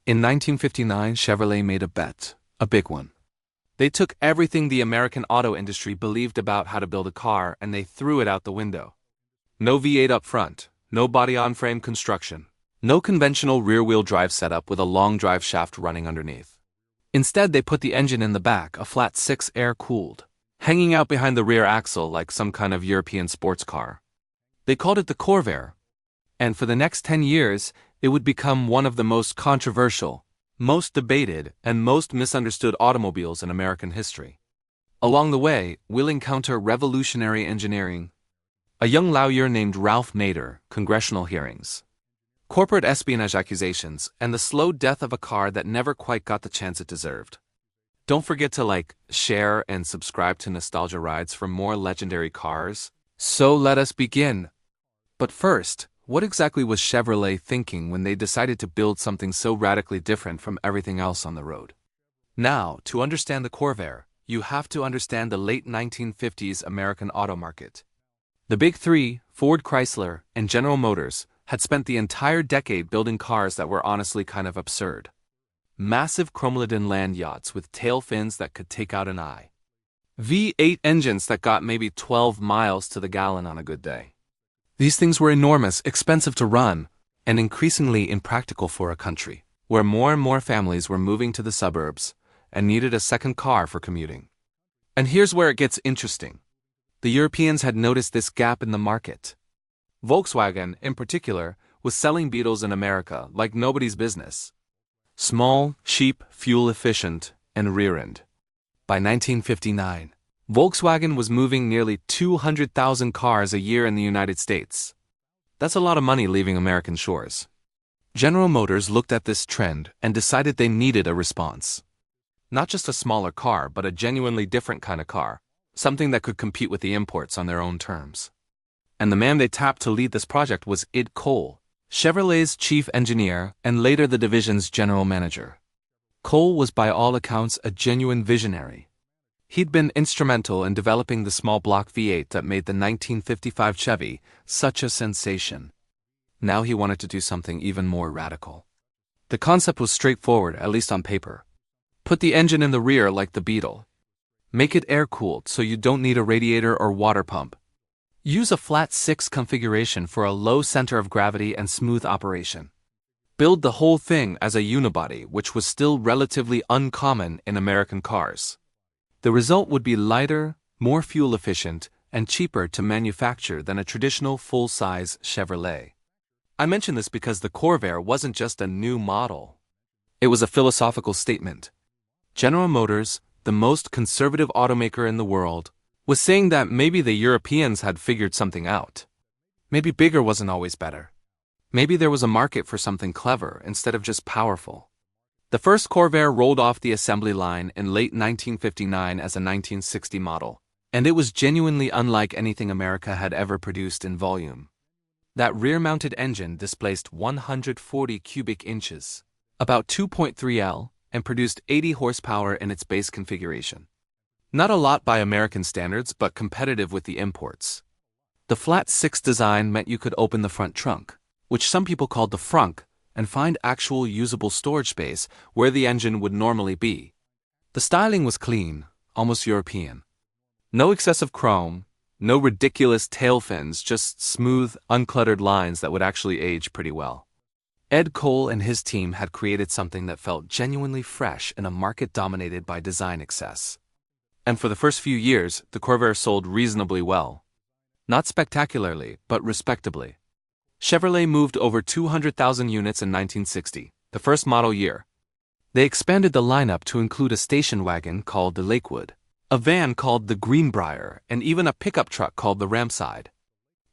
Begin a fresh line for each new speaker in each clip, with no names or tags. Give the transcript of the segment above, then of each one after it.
In 1959, Chevrolet made a bet, a big one. They took everything the American auto industry believed about how to build a car and they threw it out the window. No V8 up front, no body-on-frame construction, no conventional rear-wheel drive setup with a long drive shaft running underneath. Instead, they put the engine in the back, a flat 6 air-cooled, hanging out behind the rear axle like some kind of European sports car. They called it the Corvair, and for the next 10 years, it would become one of the most controversial, most debated, and most misunderstood automobiles in American history. Along the way, we'll encounter revolutionary engineering, a young lawyer named Ralph Nader, congressional hearings, corporate espionage accusations, and the slow death of a car that never quite got the chance it deserved. Don't forget to like, share, and subscribe to Nostalgia Rides for more legendary cars. So let us begin. But first, what exactly was Chevrolet thinking when they decided to build something so radically different from everything else on the road? Now, to understand the Corvair, you have to understand the late 1950s American auto market. The Big Three, Ford, Chrysler, and General Motors, had spent the entire decade building cars that were honestly kind of absurd. Massive chromolidin land yachts with tail fins that could take out an eye. V8 engines that got maybe 12 miles to the gallon on a good day. These things were enormous, expensive to run, and increasingly impractical for a country where more and more families were moving to the suburbs and needed a second car for commuting. And here's where it gets interesting. The Europeans had noticed this gap in the market. Volkswagen, in particular, was selling Beetles in America like nobody's business. Small, cheap, fuel-efficient, and rear-end. By 1959, Volkswagen was moving nearly 200,000 cars a year in the United States. That's a lot of money leaving American shores. General Motors looked at this trend and decided they needed a response. Not just a smaller car, but a genuinely different kind of car. Something that could compete with the imports on their own terms. And the man they tapped to lead this project was Id Cole, Chevrolet's chief engineer and later the division's general manager. Cole was by all accounts a genuine visionary. He'd been instrumental in developing the small block V8 that made the 1955 Chevy such a sensation. Now he wanted to do something even more radical. The concept was straightforward, at least on paper. Put the engine in the rear like the Beetle. Make it air-cooled so you don't need a radiator or water pump. Use a flat 6 configuration for a low center of gravity and smooth operation. Build the whole thing as a unibody, which was still relatively uncommon in American cars. The result would be lighter, more fuel-efficient, and cheaper to manufacture than a traditional full-size Chevrolet. I mention this because the Corvair wasn't just a new model. It was a philosophical statement. General Motors, the most conservative automaker in the world, was saying that maybe the Europeans had figured something out. Maybe bigger wasn't always better. Maybe there was a market for something clever instead of just powerful. The first Corvair rolled off the assembly line in late 1959 as a 1960 model, and it was genuinely unlike anything America had ever produced in volume. That rear-mounted engine displaced 140 cubic inches, about 2.3 L, and produced 80 horsepower in its base configuration. Not a lot by American standards, but competitive with the imports. The flat 6 design meant you could open the front trunk, which some people called the frunk, and find actual usable storage space where the engine would normally be. The styling was clean, almost European. No excessive chrome, no ridiculous tail fins, just smooth, uncluttered lines that would actually age pretty well. Ed Cole and his team had created something that felt genuinely fresh in a market dominated by design excess. And for the first few years, the Corvair sold reasonably well. Not spectacularly, but respectably. Chevrolet moved over 200,000 units in 1960, the first model year. They expanded the lineup to include a station wagon called the Lakewood, a van called the Greenbrier, and even a pickup truck called the Ramside.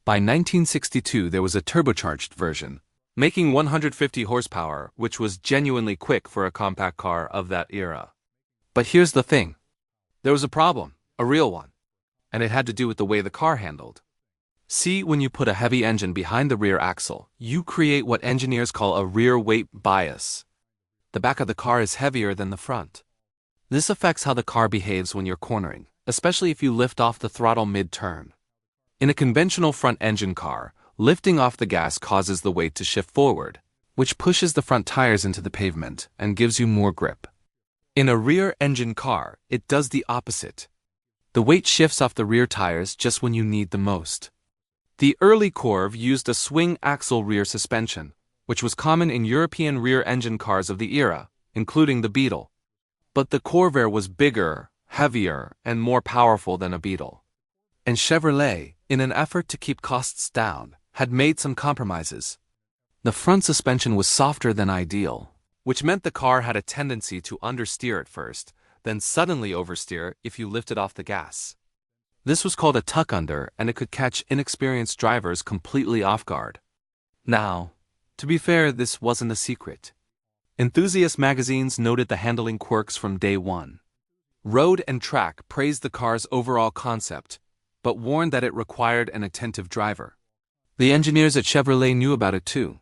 By 1962, there was a turbocharged version, making 150 horsepower, which was genuinely quick for a compact car of that era. But here's the thing. There was a problem, a real one, and it had to do with the way the car handled. See, when you put a heavy engine behind the rear axle, you create what engineers call a rear weight bias. The back of the car is heavier than the front. This affects how the car behaves when you're cornering, especially if you lift off the throttle mid-turn. In a conventional front-engine car, lifting off the gas causes the weight to shift forward, which pushes the front tires into the pavement and gives you more grip. In a rear-engine car, it does the opposite. The weight shifts off the rear tires just when you need the most. The early Corv used a swing-axle rear suspension, which was common in European rear-engine cars of the era, including the Beetle. But the Corvair was bigger, heavier, and more powerful than a Beetle. And Chevrolet, in an effort to keep costs down, had made some compromises. The front suspension was softer than ideal, which meant the car had a tendency to understeer at first, then suddenly oversteer if you lifted off the gas. This was called a tuck-under, and it could catch inexperienced drivers completely off guard. Now, to be fair, this wasn't a secret. Enthusiast magazines noted the handling quirks from day one. Road and Track praised the car's overall concept, but warned that it required an attentive driver. The engineers at Chevrolet knew about it too.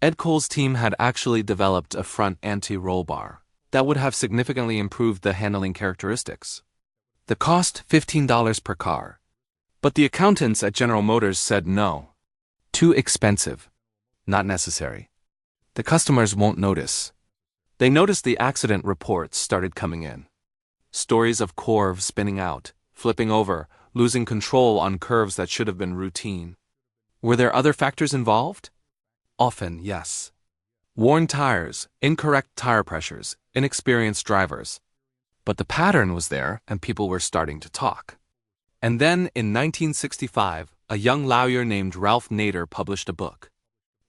Ed Cole's team had actually developed a front anti-roll bar that would have significantly improved the handling characteristics. The cost $15 per car. But the accountants at General Motors said no. Too expensive. Not necessary. The customers won't notice. They noticed the accident reports started coming in. Stories of Corv spinning out, flipping over, losing control on curves that should have been routine. Were there other factors involved? Often, yes. Worn tires, incorrect tire pressures, inexperienced drivers. But the pattern was there, and people were starting to talk. And then, in 1965, a young lawyer named Ralph Nader published a book.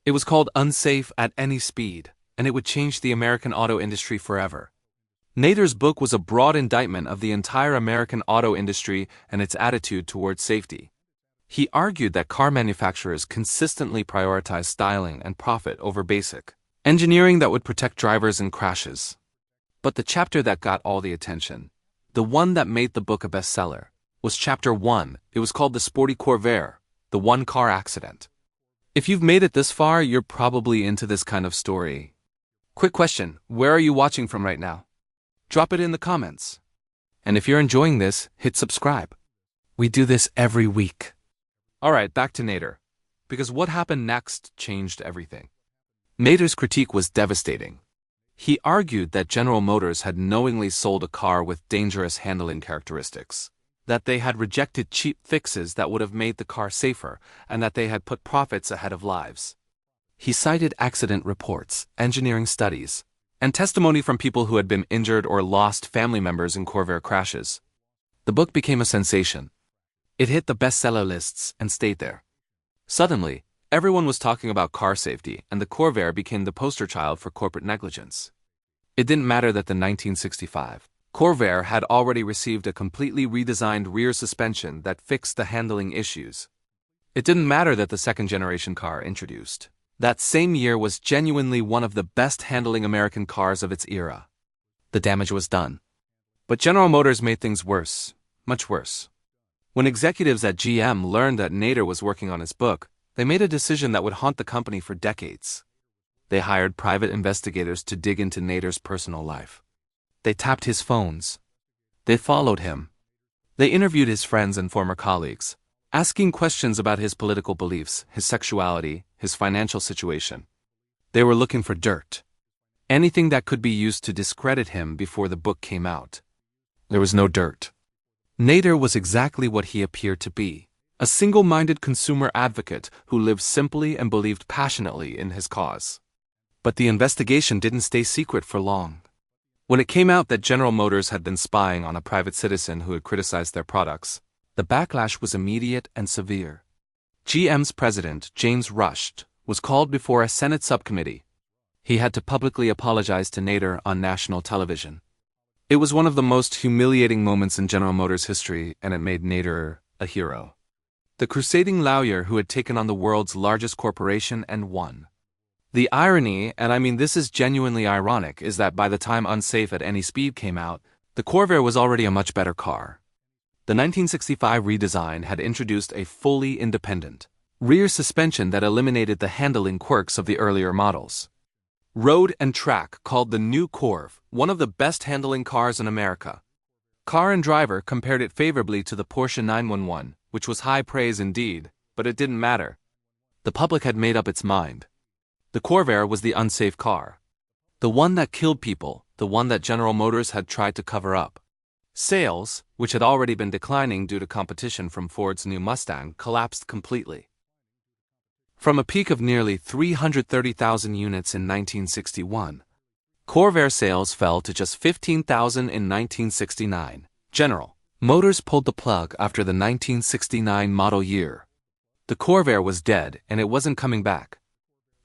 It was called Unsafe at Any Speed, and it would change the American auto industry forever. Nader's book was a broad indictment of the entire American auto industry and its attitude towards safety. He argued that car manufacturers consistently prioritize styling and profit over basic engineering that would protect drivers in crashes. But the chapter that got all the attention, the one that made the book a bestseller, was Chapter 1. It was called The Sporty Corvair, the one-car accident. If you've made it this far, you're probably into this kind of story. Quick question, where are you watching from right now? Drop it in the comments. And if you're enjoying this, hit subscribe. We do this every week. Alright, back to Nader. Because what happened next changed everything. Nader's critique was devastating. He argued that General Motors had knowingly sold a car with dangerous handling characteristics, that they had rejected cheap fixes that would have made the car safer, and that they had put profits ahead of lives. He cited accident reports, engineering studies, and testimony from people who had been injured or lost family members in Corvair crashes. The book became a sensation. It hit the bestseller lists and stayed there. Suddenly, everyone was talking about car safety, and the Corvair became the poster child for corporate negligence. It didn't matter that the 1965 Corvair had already received a completely redesigned rear suspension that fixed the handling issues. It didn't matter that the second-generation car introduced that same year was genuinely one of the best handling American cars of its era. The damage was done. But General Motors made things worse, much worse. When executives at GM learned that Nader was working on his book, they made a decision that would haunt the company for decades. They hired private investigators to dig into Nader's personal life. They tapped his phones. They followed him. They interviewed his friends and former colleagues, asking questions about his political beliefs, his sexuality, his financial situation. They were looking for dirt. Anything that could be used to discredit him before the book came out. There was no dirt. Nader was exactly what he appeared to be. A single-minded consumer advocate who lived simply and believed passionately in his cause. But the investigation didn't stay secret for long. When it came out that General Motors had been spying on a private citizen who had criticized their products, the backlash was immediate and severe. GM's president, James Rush, was called before a Senate subcommittee. He had to publicly apologize to Nader on national television. It was one of the most humiliating moments in General Motors history, and it made Nader a hero. The crusading lawyer who had taken on the world's largest corporation and won. The irony, and I mean this is genuinely ironic, is that by the time Unsafe at Any Speed came out, the Corvair was already a much better car. The 1965 redesign had introduced a fully independent rear suspension that eliminated the handling quirks of the earlier models. Road and Track called the new Corv one of the best handling cars in America. Car and Driver compared it favorably to the Porsche 911, which was high praise indeed, but it didn't matter. The public had made up its mind. The Corvair was the unsafe car. The one that killed people, the one that General Motors had tried to cover up. Sales, which had already been declining due to competition from Ford's new Mustang, collapsed completely. From a peak of nearly 330,000 units in 1961, Corvair sales fell to just 15,000 in 1969. General Motors pulled the plug after the 1969 model year. The Corvair was dead and it wasn't coming back.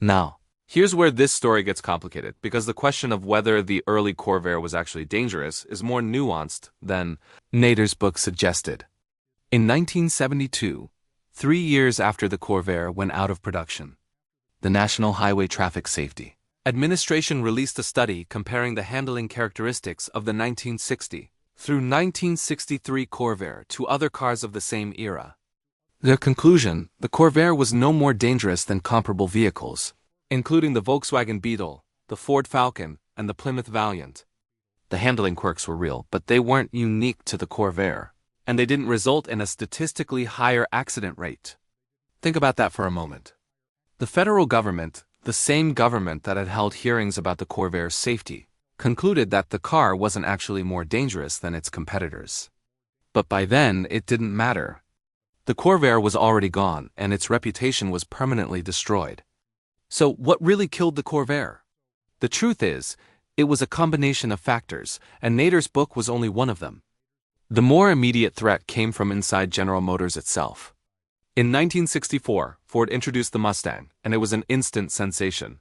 Now, here's where this story gets complicated, because the question of whether the early Corvair was actually dangerous is more nuanced than Nader's book suggested. In 1972, 3 years after the Corvair went out of production, the National Highway Traffic Safety Administration released a study comparing the handling characteristics of the 1960 through 1963 Corvair to other cars of the same era. Their conclusion: the Corvair was no more dangerous than comparable vehicles, including the Volkswagen Beetle, the Ford Falcon, and the Plymouth Valiant. The handling quirks were real, but they weren't unique to the Corvair, and they didn't result in a statistically higher accident rate. Think about that for a moment. The federal government, the same government that had held hearings about the Corvair's safety, concluded that the car wasn't actually more dangerous than its competitors. But by then, it didn't matter. The Corvair was already gone, and its reputation was permanently destroyed. So what really killed the Corvair? The truth is, it was a combination of factors, and Nader's book was only one of them. The more immediate threat came from inside General Motors itself. In 1964, Ford introduced the Mustang, and it was an instant sensation.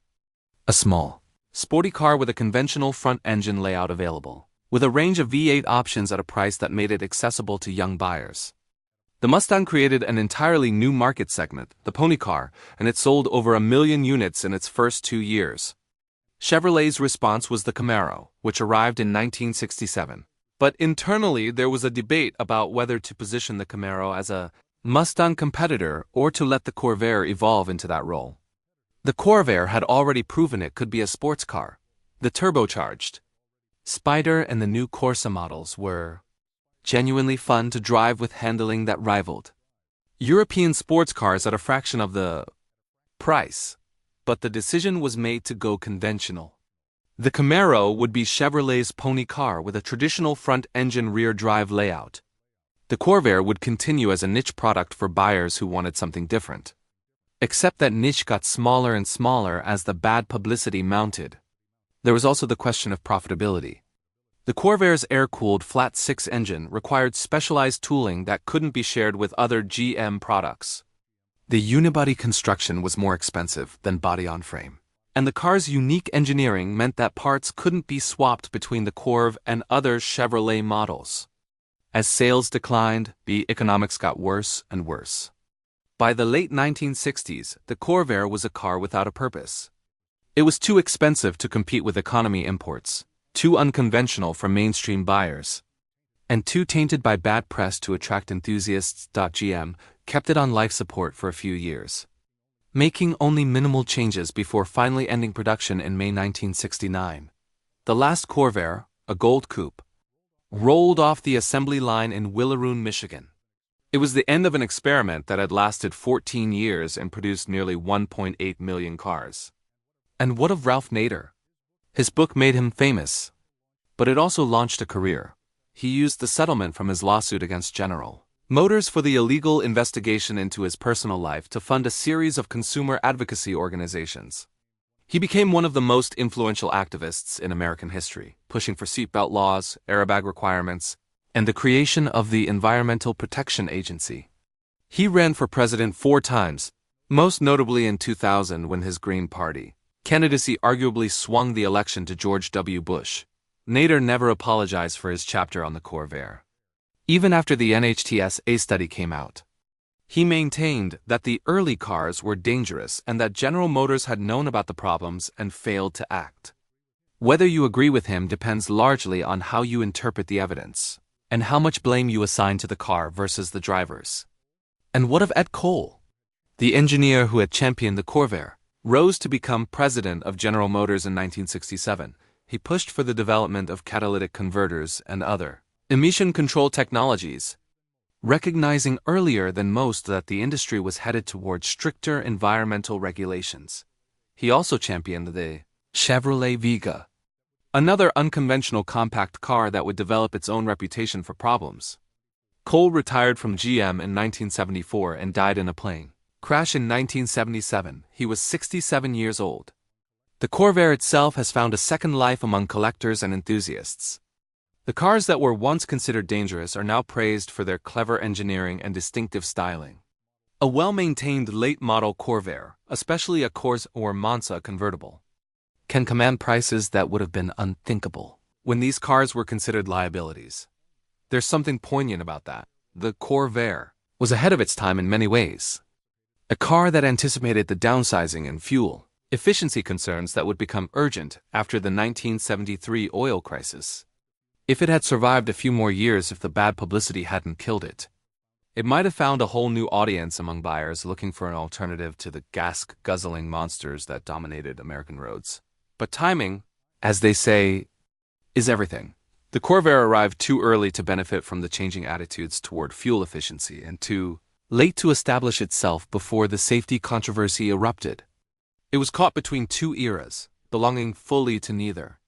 A small, sporty car with a conventional front-engine layout available, with a range of V8 options at a price that made it accessible to young buyers. The Mustang created an entirely new market segment, the pony car, and it sold over 1 million units in its first 2 years. Chevrolet's response was the Camaro, which arrived in 1967. But internally, there was a debate about whether to position the Camaro as a Mustang competitor or to let the Corvair evolve into that role. The Corvair had already proven it could be a sports car. The turbocharged Spider and the new Corsa models were genuinely fun to drive with handling that rivaled European sports cars at a fraction of the price. But the decision was made to go conventional. The Camaro would be Chevrolet's pony car with a traditional front-engine rear-drive layout. The Corvair would continue as a niche product for buyers who wanted something different. Except that niche got smaller and smaller as the bad publicity mounted. There was also the question of profitability. The Corvair's air-cooled flat-six engine required specialized tooling that couldn't be shared with other GM products. The unibody construction was more expensive than body-on-frame, and the car's unique engineering meant that parts couldn't be swapped between the Corv and other Chevrolet models. As sales declined, the economics got worse and worse. By the late 1960s, the Corvair was a car without a purpose. It was too expensive to compete with economy imports, too unconventional for mainstream buyers, and too tainted by bad press to attract enthusiasts. GM kept it on life support for a few years, making only minimal changes before finally ending production in May 1969. The last Corvair, a gold coupe, rolled off the assembly line in Willaroon, Michigan. It was the end of an experiment that had lasted 14 years and produced nearly 1.8 million cars. And what of Ralph Nader? His book made him famous, but it also launched a career. He used the settlement from his lawsuit against General Motors for the illegal investigation into his personal life to fund a series of consumer advocacy organizations. He became one of the most influential activists in American history, pushing for seatbelt laws, airbag requirements, and the creation of the Environmental Protection Agency. He ran for president 4 times, most notably in 2000 when his Green Party candidacy arguably swung the election to George W. Bush. Nader never apologized for his chapter on the Corvair. Even after the NHTSA study came out, he maintained that the early cars were dangerous and that General Motors had known about the problems and failed to act. Whether you agree with him depends largely on how you interpret the evidence and how much blame you assign to the car versus the drivers. And what of Ed Cole? The engineer who had championed the Corvair rose to become president of General Motors in 1967. He pushed for the development of catalytic converters and other emission control technologies, recognizing earlier than most that the industry was headed toward stricter environmental regulations. He also championed the Chevrolet Vega, another unconventional compact car that would develop its own reputation for problems. Cole retired from GM in 1974 and died in a plane crash in 1977. He was 67 years old. The Corvair itself has found a second life among collectors and enthusiasts. The cars that were once considered dangerous are now praised for their clever engineering and distinctive styling. A well-maintained late-model Corvair, especially a Corsa or Monza convertible, can command prices that would have been unthinkable when these cars were considered liabilities. There's something poignant about that. The Corvair was ahead of its time in many ways. A car that anticipated the downsizing and fuel efficiency concerns that would become urgent after the 1973 oil crisis. If it had survived a few more years, if the bad publicity hadn't killed it, it might have found a whole new audience among buyers looking for an alternative to the gas-guzzling monsters that dominated American roads. But timing, as they say, is everything. The Corvair arrived too early to benefit from the changing attitudes toward fuel efficiency and too late to establish itself before the safety controversy erupted. It was caught between two eras, belonging fully to neither.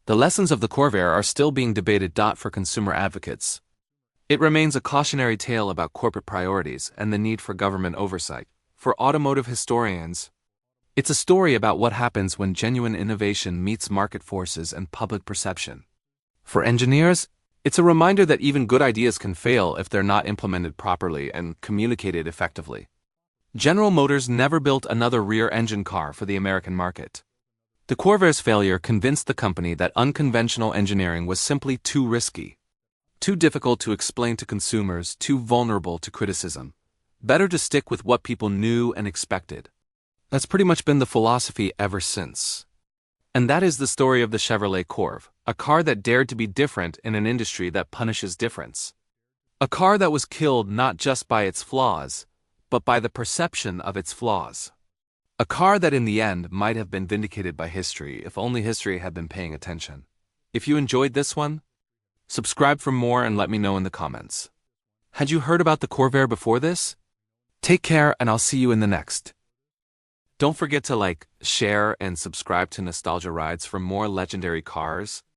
The lessons of the Corvair are still being debated. For consumer advocates, it remains a cautionary tale about corporate priorities and the need for government oversight. For automotive historians, it's a story about what happens when genuine innovation meets market forces and public perception. For engineers, it's a reminder that even good ideas can fail if they're not implemented properly and communicated effectively. General Motors never built another rear-engine car for the American market. The Corvair's failure convinced the company that unconventional engineering was simply too risky, too difficult to explain to consumers, too vulnerable to criticism. Better to stick with what people knew and expected. That's pretty much been the philosophy ever since. And that is the story of the Chevrolet Corvair, a car that dared to be different in an industry that punishes difference. A car that was killed not just by its flaws, but by the perception of its flaws. A car that in the end might have been vindicated by history if only history had been paying attention. If you enjoyed this one, subscribe for more and let me know in the comments. Had you heard about the Corvair before this? Take care and I'll see you in the next. Don't forget to like, share, and subscribe to Nostalgia Rides for more legendary cars.